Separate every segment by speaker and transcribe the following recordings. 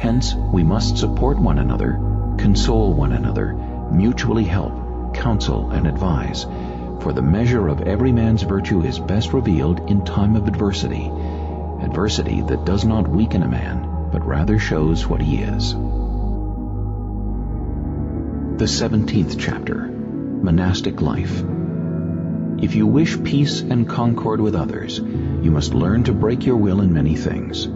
Speaker 1: Hence we must support one another, console one another, mutually help, counsel, and advise. For the measure of every man's virtue is best revealed in time of adversity, adversity that does not weaken a man, but rather shows what he is. The 17th chapter, Monastic Life. If you wish peace and concord with others, you must learn to break your will in many things.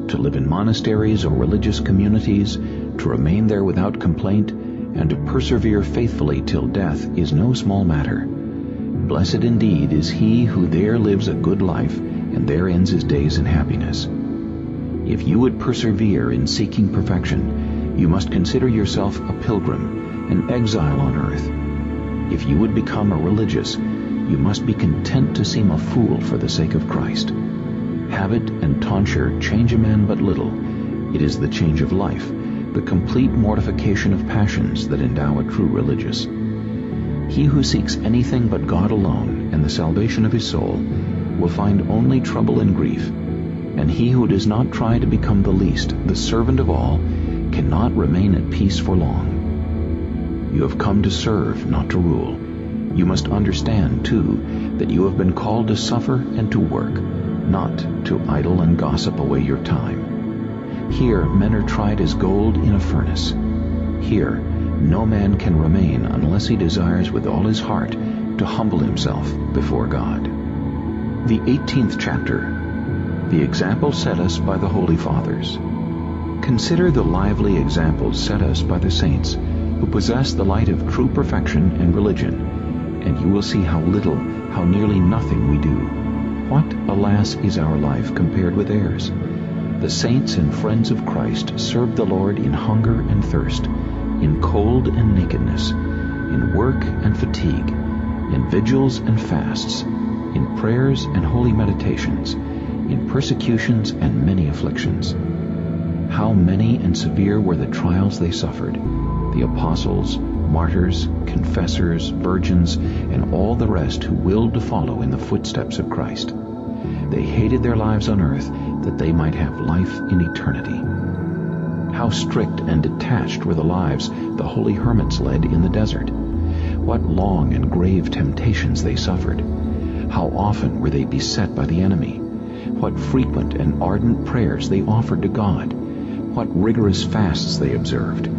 Speaker 1: To live in monasteries or religious communities, to remain there without complaint, and to persevere faithfully till death is no small matter. Blessed indeed is he who there lives a good life, and there ends his days in happiness. If you would persevere in seeking perfection, you must consider yourself a pilgrim, an exile on earth. If you would become a religious, you must be content to seem a fool for the sake of Christ. Habit and tonsure change a man but little. It is the change of life, the complete mortification of passions that endow a true religious. He who seeks anything but God alone and the salvation of his soul will find only trouble and grief, and he who does not try to become the least, the servant of all, cannot remain at peace for long. You have come to serve, not to rule. You must understand, too, that you have been called to suffer and to work, not to idle and gossip away your time. Here men are tried as gold in a furnace. Here no man can remain unless he desires with all his heart to humble himself before God. The 18th chapter, the example set us by the Holy Fathers. Consider the lively examples set us by the saints, who possess the light of true perfection and religion, and you will see how little, how nearly nothing we do. What, alas, is our life compared with theirs? The saints and friends of Christ served the Lord in hunger and thirst, in cold and nakedness, in work and fatigue, in vigils and fasts, in prayers and holy meditations, in persecutions and many afflictions. How many and severe were the trials they suffered, the apostles, martyrs, confessors, virgins, and all the rest who willed to follow in the footsteps of Christ. They hated their lives on earth that they might have life in eternity. How strict and detached were the lives the holy hermits led in the desert. What long and grave temptations they suffered. How often were they beset by the enemy. What frequent and ardent prayers they offered to God. What rigorous fasts they observed.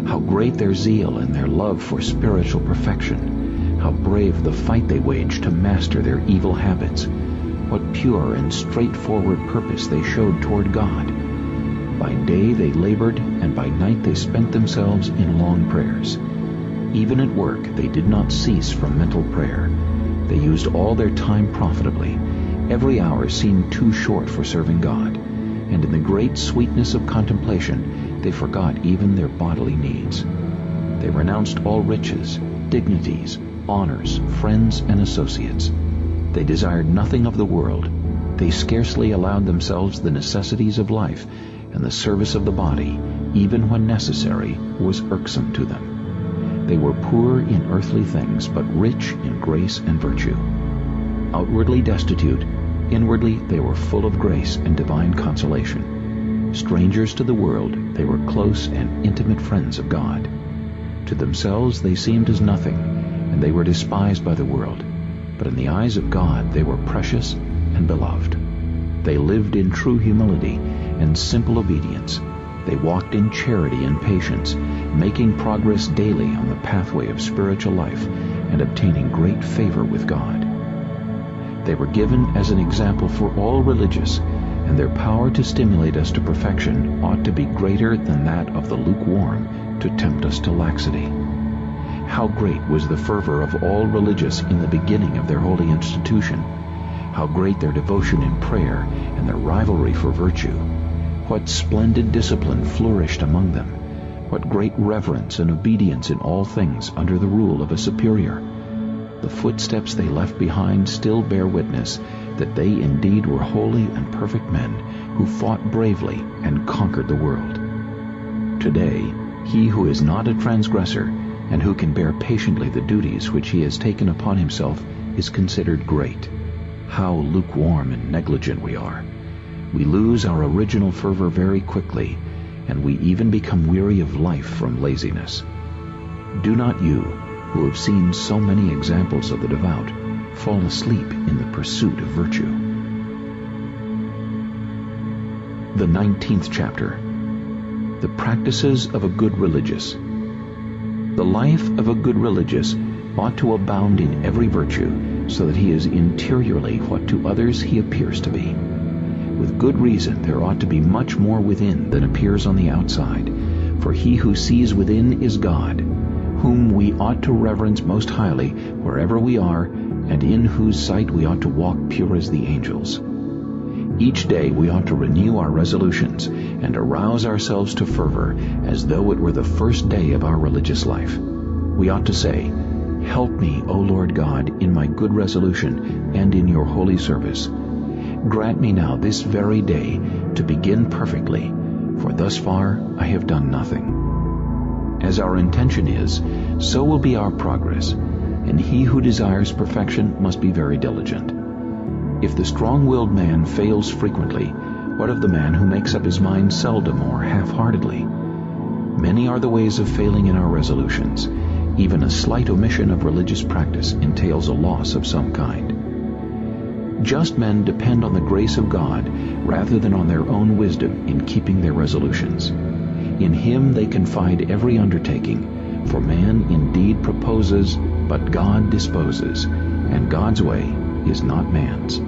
Speaker 1: How great their zeal and their love for spiritual perfection. How brave the fight they waged to master their evil habits. What pure and straightforward purpose they showed toward God. By day they labored, and by night they spent themselves in long prayers. Even at work they did not cease from mental prayer. They used all their time profitably. Every hour seemed too short for serving God, and in the great sweetness of contemplation they forgot even their bodily needs. They renounced all riches, dignities, honors, friends, and associates. They desired nothing of the world. They scarcely allowed themselves the necessities of life, and the service of the body, even when necessary, was irksome to them. They were poor in earthly things, but rich in grace and virtue. Outwardly destitute, inwardly they were full of grace and divine consolation. Strangers to the world, they were close and intimate friends of God. To themselves they seemed as nothing, and they were despised by the world. But in the eyes of God they were precious and beloved. They lived in true humility and simple obedience. They walked in charity and patience, making progress daily on the pathway of spiritual life and obtaining great favor with God. They were given as an example for all religious, and their power to stimulate us to perfection ought to be greater than that of the lukewarm to tempt us to laxity. How great was the fervor of all religious in the beginning of their holy institution! How great their devotion in prayer and their rivalry for virtue! What splendid discipline flourished among them! What great reverence and obedience in all things under the rule of a superior! The footsteps they left behind still bear witness that they indeed were holy and perfect men who fought bravely and conquered the world. Today, he who is not a transgressor and who can bear patiently the duties which he has taken upon himself is considered great. How lukewarm and negligent we are! We lose our original fervor very quickly, and we even become weary of life from laziness. Do not you, who have seen so many examples of the devout, fall asleep in the pursuit of virtue. The 19th chapter. The practices of a good religious. The life of a good religious ought to abound in every virtue, so that he is interiorly what to others he appears to be. With good reason there ought to be much more within than appears on the outside, for he who sees within is God, whom we ought to reverence most highly wherever we are, and in whose sight we ought to walk pure as the angels. Each day we ought to renew our resolutions and arouse ourselves to fervor as though it were the first day of our religious life. We ought to say, "Help me, O Lord God, in my good resolution and in your holy service. Grant me now this very day to begin perfectly, for thus far I have done nothing." As our intention is, so will be our progress, and he who desires perfection must be very diligent. If the strong-willed man fails frequently, what of the man who makes up his mind seldom or half-heartedly? Many are the ways of failing in our resolutions. Even a slight omission of religious practice entails a loss of some kind. Just men depend on the grace of God rather than on their own wisdom in keeping their resolutions. In him they confide every undertaking, for man indeed proposes, but God disposes, and God's way is not man's.